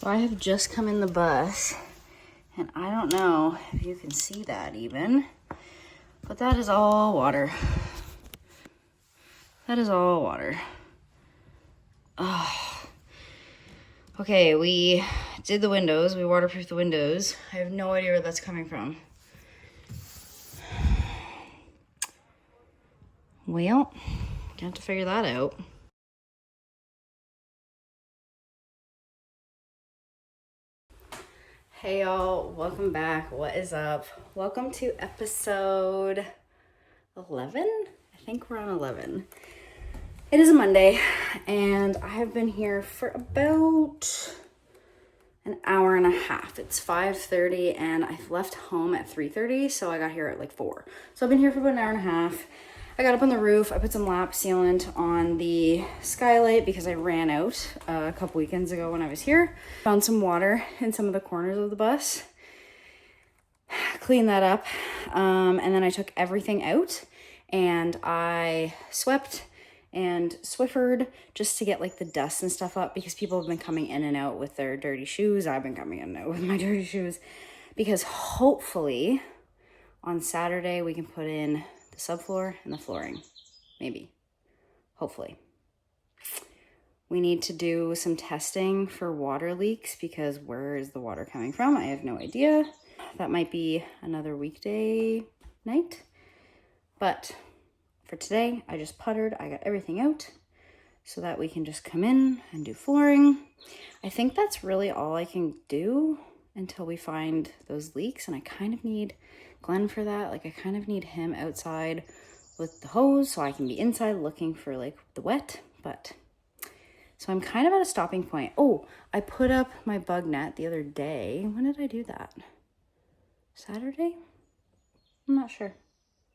So I have just come in the bus, and I don't know if you can see that even, but that is all water. That is all water. Oh. Okay, we did the windows. We waterproofed the windows. I have no idea where that's coming from. Well, gonna have to figure that out. Hey y'all, welcome back. What is up? Welcome to episode 11? I think we're on 11. It is a Monday, and I have been here for about an hour and a half. It's 5:30, and I left home at 3:30, so I got here at like 4. So I've been here for about an hour and a half. I got up on the roof. I put some lap sealant on the skylight because I ran out a couple weekends ago when I was here. Found some water in some of the corners of the bus. Cleaned that up. And then I took everything out and I swept and Swiffered just to get like the dust and stuff up because people have been coming in and out with their dirty shoes. I've been coming in and out with my dirty shoes because hopefully on Saturday we can put in the subfloor and the flooring. Maybe. Hopefully. We need to do some testing for water leaks because where is the water coming from? I have no idea. That might be another weekday night. But for today, I just puttered. I got everything out so that we can just come in and do flooring. I think that's really all I can do until we find those leaks. And I kind of need Glenn for that. Like I kind of need him outside with the hose so I can be inside looking for like the wet. But so I'm kind of at a stopping point. Oh, I put up my bug net the other day. When did I do that? Saturday? I'm not sure.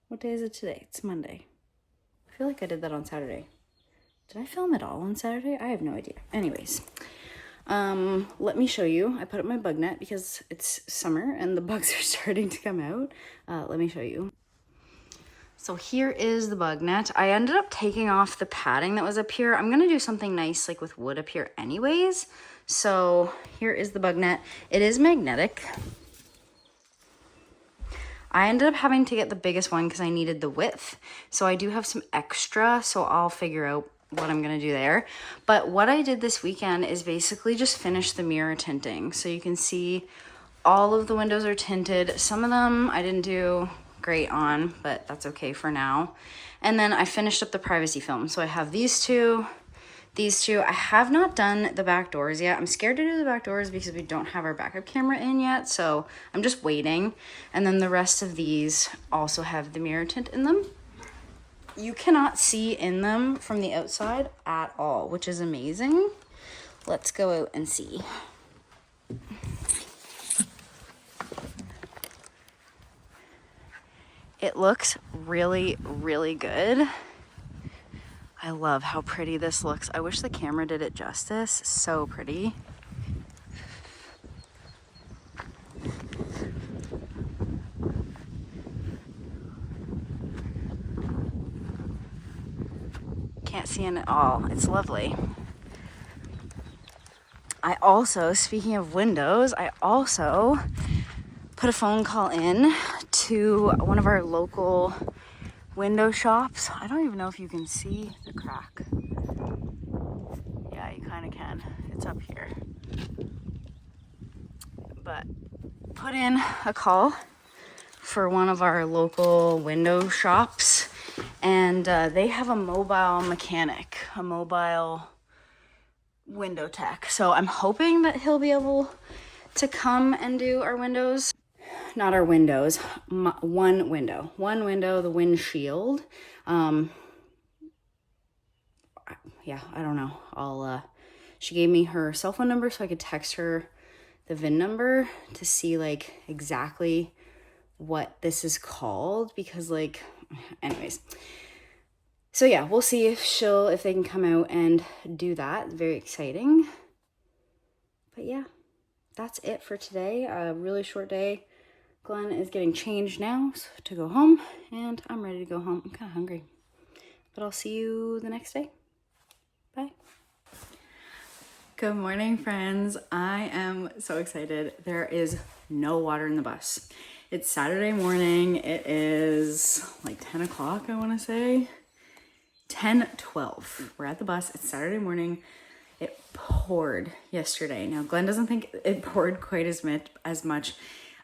What day is it today? It's Monday. I feel like I did that on Saturday. Did I film it all on Saturday? I have no idea. Anyways, let me show you. I put up my bug net because it's summer and the bugs are starting to come out. Let me show you. So here is the bug net. I ended up taking off the padding that was up here. I'm gonna do something nice like with wood up here anyways. So here is the bug net. It is magnetic. I ended up having to get the biggest one because I needed the width. So I do have some extra, so I'll figure out what I'm gonna do there. But what I did this weekend is basically just finish the mirror tinting. So you can see all of the windows are tinted. Some of them I didn't do great on, but that's okay for now. And then I finished up the privacy film. So I have these two. I have not done the back doors yet. I'm scared to do the back doors because we don't have our backup camera in yet. So I'm just waiting. And then the rest of these also have the mirror tint in them. You cannot see in them from the outside at all, which is amazing. Let's go out and see. It looks really, really good. I love how pretty this looks. I wish the camera did it justice. So pretty. Can't see in it all. It's lovely. I also, speaking of windows, I also put a phone call in to one of our local window shops. I don't even know if you can see the crack. Yeah, you kind of can. It's up here. But put in a call for one of our local window shops, and they have a mobile mechanic, a mobile window tech. So I'm hoping that he'll be able to come and do our windows. Not our windows, one window, the windshield. Yeah, I don't know. She gave me her cell phone number so I could text her the VIN number to see like exactly what this is called because like, anyways. So yeah, we'll see if they can come out and do that. Very exciting. But yeah, that's it for today. A really short day. Glenn is getting changed now to go home, and I'm ready to go home. I'm kind of hungry, but I'll see you the next day. Bye. Good morning, friends. I am so excited. There is no water in the bus. It's Saturday morning. It is like 10 o'clock, I want to say. 10:12. We're at the bus. It's Saturday morning. It poured yesterday. Now, Glenn doesn't think it poured quite as much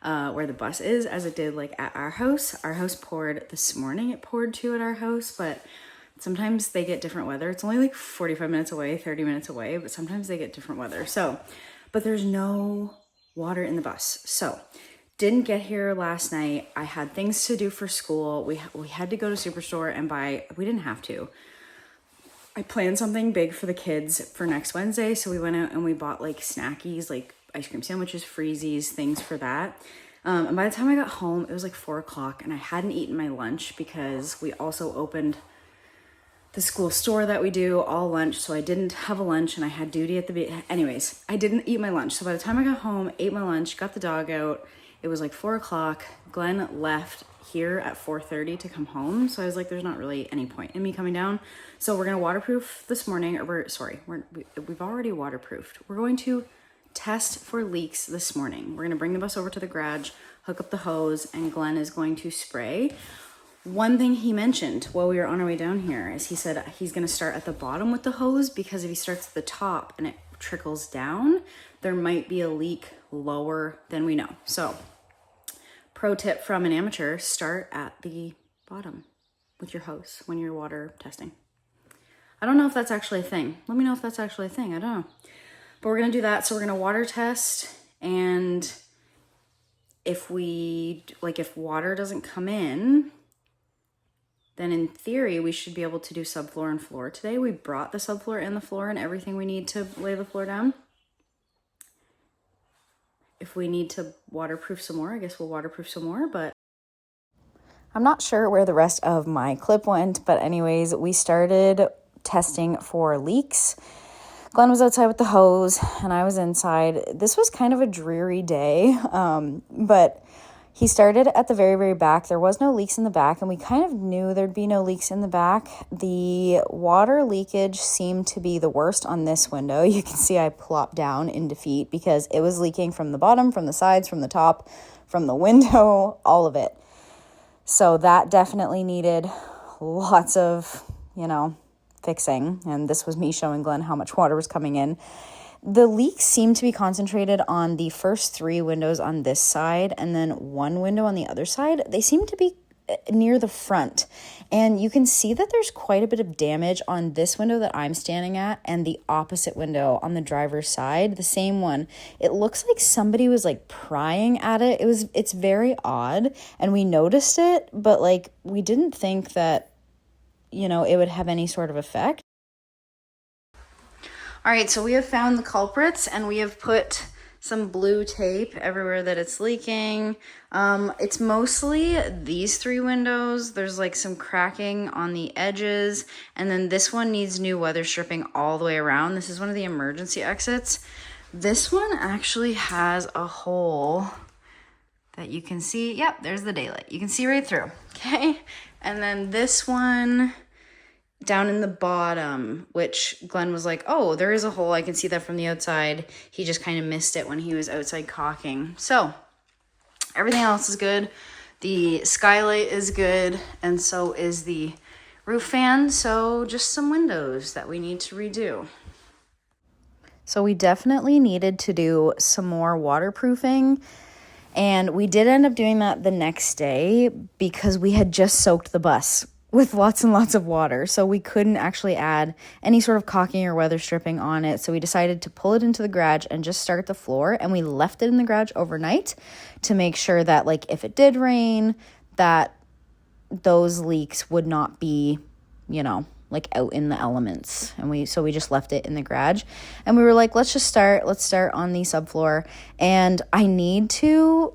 where the bus is as it did like at our house. Our house poured this morning. It poured too at our house, but sometimes they get different weather. It's only like 45 minutes away, 30 minutes away, but sometimes they get different weather. So, but there's no water in the bus. So, didn't get here last night. I had things to do for school. We had to go to Superstore and we didn't have to. I planned something big for the kids for next Wednesday. So we went out and we bought like snackies, like ice cream sandwiches, freezies, things for that. And by the time I got home, it was like 4 o'clock and I hadn't eaten my lunch because we also opened the school store that we do all lunch. So I didn't have a lunch and I had duty at anyways, I didn't eat my lunch. So by the time I got home, ate my lunch, got the dog out, it was like 4 o'clock. Glenn left here at 4:30 to come home. So I was like, there's not really any point in me coming down. So we're going to waterproof this morning, we've already waterproofed. We're going to test for leaks this morning. We're going to bring the bus over to the garage, hook up the hose, and Glenn is going to spray. One thing he mentioned while we were on our way down here is he said he's going to start at the bottom with the hose because if he starts at the top and it trickles down, there might be a leak lower than we know. So, pro tip from an amateur, start at the bottom with your hose when you're water testing. I don't know if that's actually a thing. Let me know if that's actually a thing. I don't know. But we're going to do that. So we're going to water test, and if water doesn't come in, then in theory, we should be able to do subfloor and floor today. We brought the subfloor and the floor and everything we need to lay the floor down. If we need to waterproof some more, I guess we'll waterproof some more, but I'm not sure where the rest of my clip went. But anyways, we started testing for leaks. Glenn was outside with the hose and I was inside. This was kind of a dreary day, but he started at the very, very back. There was no leaks in the back, and we kind of knew there'd be no leaks in the back. The water leakage seemed to be the worst on this window. You can see I plopped down in defeat because it was leaking from the bottom, from the sides, from the top, from the window, all of it. So that definitely needed lots of, fixing. And this was me showing Glenn how much water was coming in. The leaks seem to be concentrated on the first 3 windows on this side and then 1 window on the other side. They seem to be near the front. And you can see that there's quite a bit of damage on this window that I'm standing at and the opposite window on the driver's side, the same one. It looks like somebody was like prying at it. It's very odd, and we noticed it, but we didn't think that, it would have any sort of effect. All right, so we have found the culprits and we have put some blue tape everywhere that it's leaking. It's mostly these 3 windows. There's some cracking on the edges, and then this one needs new weather stripping all the way around. This is one of the emergency exits. This one actually has a hole that you can see. Yep, there's the daylight. You can see right through, okay? And then this one down in the bottom, which Glenn was like, oh, there is a hole. I can see that from the outside. He just kind of missed it when he was outside caulking. So everything else is good. The skylight is good, and so is the roof fan. So just some windows that we need to redo. So we definitely needed to do some more waterproofing. And we did end up doing that the next day because we had just soaked the bus with lots and lots of water. So we couldn't actually add any sort of caulking or weather stripping on it. So we decided to pull it into the garage and just start the floor. And we left it in the garage overnight to make sure that if it did rain, that those leaks would not be, out in the elements. And we just left it in the garage. And we were like, let's start on the subfloor. And I need to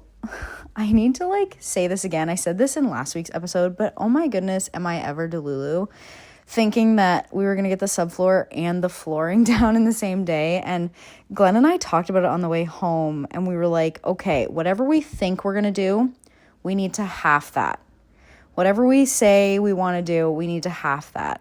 say this again. I said this in last week's episode, but oh my goodness, am I ever delulu, thinking that we were going to get the subfloor and the flooring down in the same day. And Glenn and I talked about it on the way home, and we were like, okay, whatever we think we're going to do, we need to half that. Whatever we say we want to do, we need to half that.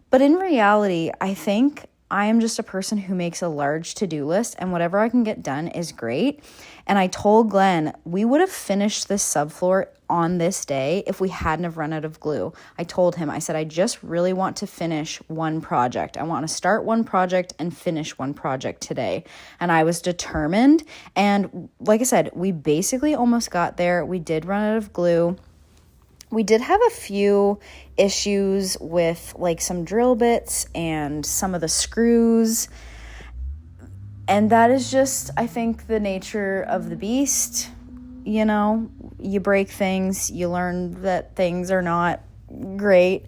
But in reality, I think I am just a person who makes a large to-do list, and whatever I can get done is great. And I told Glenn we would have finished this subfloor on this day if we hadn't have run out of glue. I told him, I said, I just really want to finish one project. I want to start one project and finish one project today. And I was determined. And like I said, we basically almost got there. We did run out of glue. We did have a few issues with like some drill bits and some of the screws. And that is just, I think, the nature of the beast. You know, you break things, you learn that things are not great.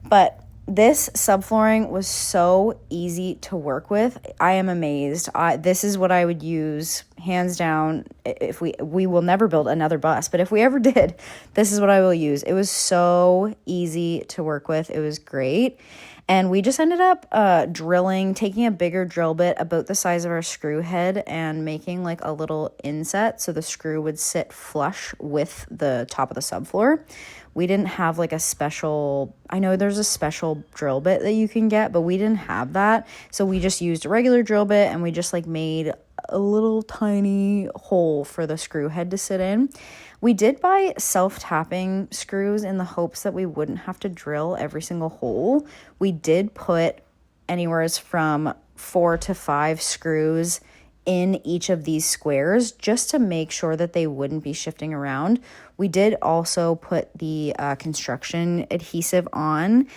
But this subflooring was so easy to work with. I am amazed. This is what I would use, hands down. If we will never build another bus, but if we ever did, this is what I will use. It was so easy to work with. It was great. And we just ended up taking a bigger drill bit about the size of our screw head and making like a little inset so the screw would sit flush with the top of the subfloor. We didn't have like a special, I know there's a special drill bit that you can get, but we didn't have that. So we just used a regular drill bit and we just like made a little tiny hole for the screw head to sit in. We did buy self-tapping screws in the hopes that we wouldn't have to drill every single hole. We did put anywhere from 4 to 5 screws in each of these squares just to make sure that they wouldn't be shifting around. We did also put the construction adhesive on.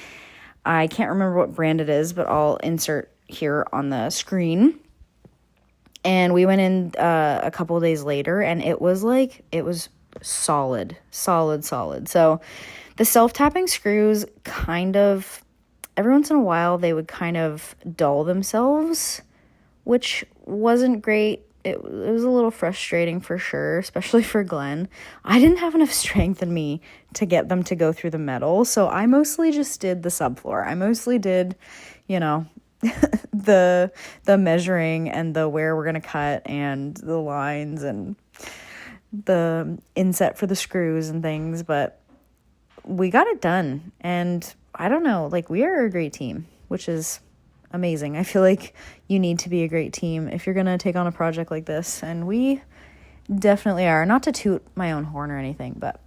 I can't remember what brand it is, but I'll insert here on the screen. And we went in a couple of days later and it was solid. So the self-tapping screws kind of, every once in a while, they would kind of dull themselves, which wasn't great. It was a little frustrating for sure, especially for Glenn. I didn't have enough strength in me to get them to go through the metal, so I mostly just did the subfloor. I mostly did, the measuring and the where we're going to cut and the lines and the inset for the screws and things, but we got it done. And I don't know, like, we are a great team, which is amazing. I feel like you need to be a great team if you're going to take on a project like this, and we definitely are. Not to toot my own horn or anything, but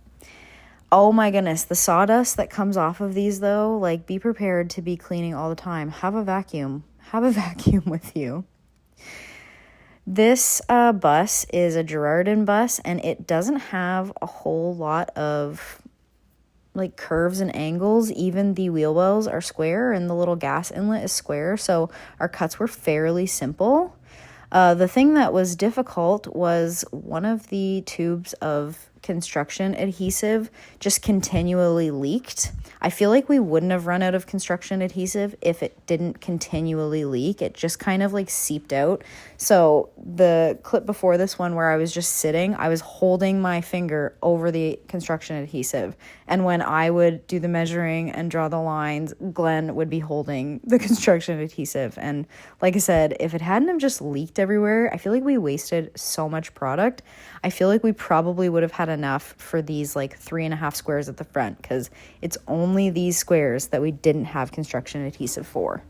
oh my goodness, the sawdust that comes off of these though, like, be prepared to be cleaning all the time. Have a vacuum with you. This bus is a Girardin bus, and it doesn't have a whole lot of like curves and angles. Even the wheel wells are square and the little gas inlet is square, so our cuts were fairly simple. The thing that was difficult was one of the tubes of construction adhesive just continually leaked. I feel like we wouldn't have run out of construction adhesive if it didn't continually leak. It just kind of like seeped out. So the clip before this one where I was just sitting, I was holding my finger over the construction adhesive. And when I would do the measuring and draw the lines, Glenn would be holding the construction adhesive. And like I said, if it hadn't have just leaked everywhere, I feel like we wasted so much product. I feel like we probably would have had enough for these like 3.5 squares at the front, because it's only these squares that we didn't have construction adhesive for.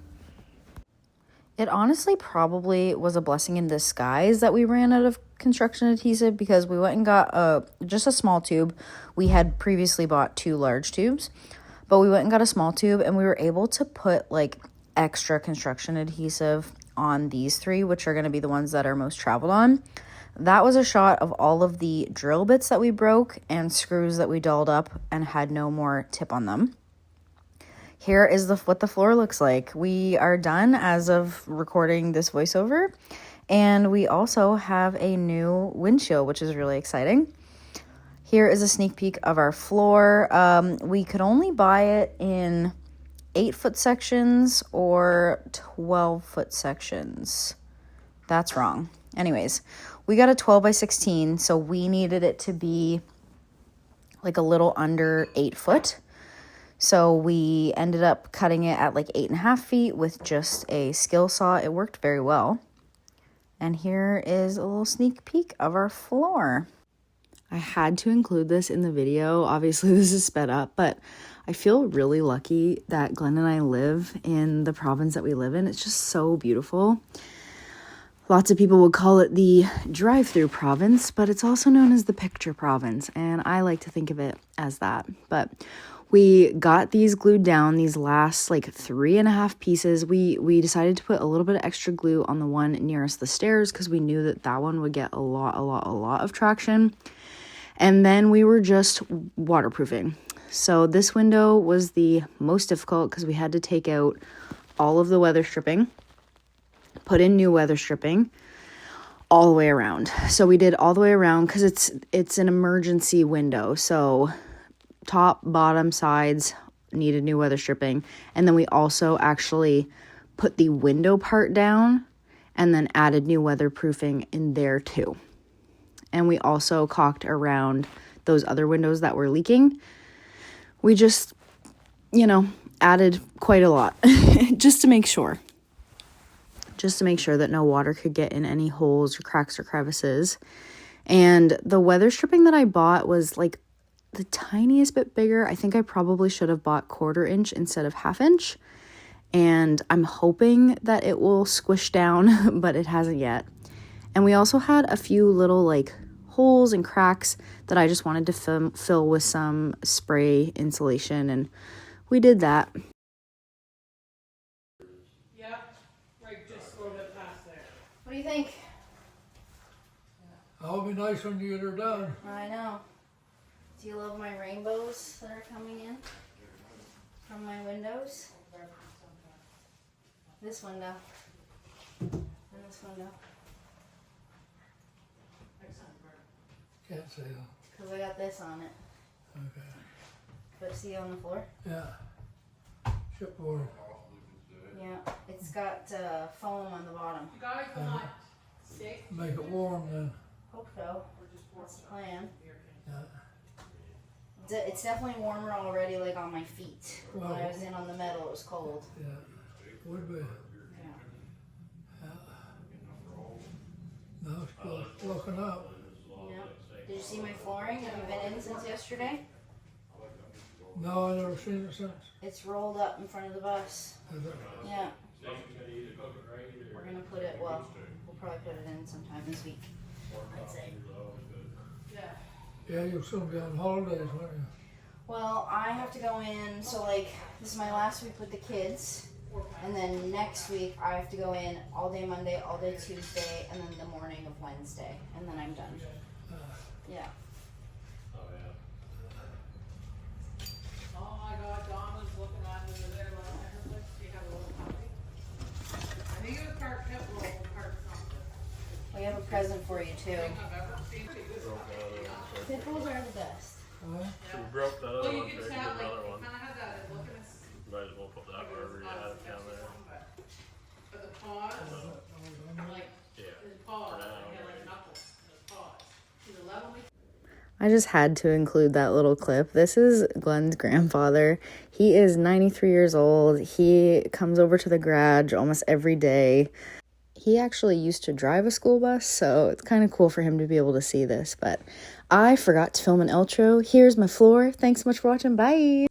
It honestly probably was a blessing in disguise that we ran out of construction adhesive, because we went and got just a small tube. We had previously bought 2 large tubes, but we went and got a small tube, and we were able to put like extra construction adhesive on these 3, which are going to be the ones that are most traveled on. That was a shot of all of the drill bits that we broke and screws that we dulled up and had no more tip on them. Here is what the floor looks like. We are done as of recording this voiceover, and we also have a new windshield, which is really exciting. Here is a sneak peek of our floor. We could only buy it in 8-foot sections or 12-foot sections. That's wrong. Anyways, we got a 12 by 16, so we needed it to be like a little under 8 foot. So we ended up cutting it at like 8.5 feet with just a skill saw. It worked very well. And here is a little sneak peek of our floor. I had to include this in the video. Obviously, this is sped up, but I feel really lucky that Glenn and I live in the province that we live in. It's just so beautiful. Lots of people would call it the drive-through province, but it's also known as the picture province, and I like to think of it as that. But we got these glued down, these last like 3.5 pieces. We decided to put a little bit of extra glue on the one nearest the stairs because we knew that that one would get a lot of traction. And then we were just waterproofing. So this window was the most difficult because we had to take out all of the weather stripping, put in new weather stripping all the way around. So we did all the way around because it's an emergency window. So top, bottom, sides needed new weather stripping. And then we also actually put the window part down and then added new weatherproofing in there too. And we also caulked around those other windows that were leaking. We just, added quite a lot just to make sure. Just to make sure that no water could get in any holes or cracks or crevices. And the weather stripping that I bought was like the tiniest bit bigger. I think I probably should have bought 1/4 inch instead of 1/2 inch. And I'm hoping that it will squish down, but it hasn't yet. And we also had a few little like holes and cracks that I just wanted to fill with some spray insulation, and we did that. What do you think? That'll be nice when you get her done. I know. Do you love my rainbows that are coming in from my windows? This window. And this window. Can't see them. Because I got this on it. Okay. But see on the floor? Yeah. Chipboard. Yeah. It's got foam on the bottom. You guys want steak? Make it warm then. Hope so. That's the plan. Yeah. It's definitely warmer already, like on my feet. When Well, I was in on the metal, it was cold. Yeah. Would be. Yeah. Now it's just looking up. Yeah. Did you see my flooring? Have you been in since yesterday? No, I never seen it since. It's rolled up in front of the bus. Is it? Yeah. We're gonna put it, we'll probably put it in sometime this week, I'd say. Yeah. Yeah, you'll soon be on holidays, won't you? Well, I have to go in, so like, this is my last week with the kids. And then next week, I have to go in all day Monday, all day Tuesday, and then the morning of Wednesday. And then I'm done. Yeah. Oh my God, Donna's looking at me over there. She had a little puppy. I think it was part pit bull, part something. We have a present for you too. I've ever seen it. Pit bulls are the best. You broke that other Well, you one, can so you tell, can like, do another you one. kind of had that look in his. Might as well put that wherever you had it down there. But the paws, like, Yeah. his paws, For now, he had like knuckles in his paws. He's 11 weeks. I just had to include that little clip. This is Glenn's grandfather. He is 93 years old. He comes over to the garage almost every day. He actually used to drive a school bus, so it's kind of cool for him to be able to see this. But I forgot to film an outro. Here's my floor. Thanks so much for watching. Bye.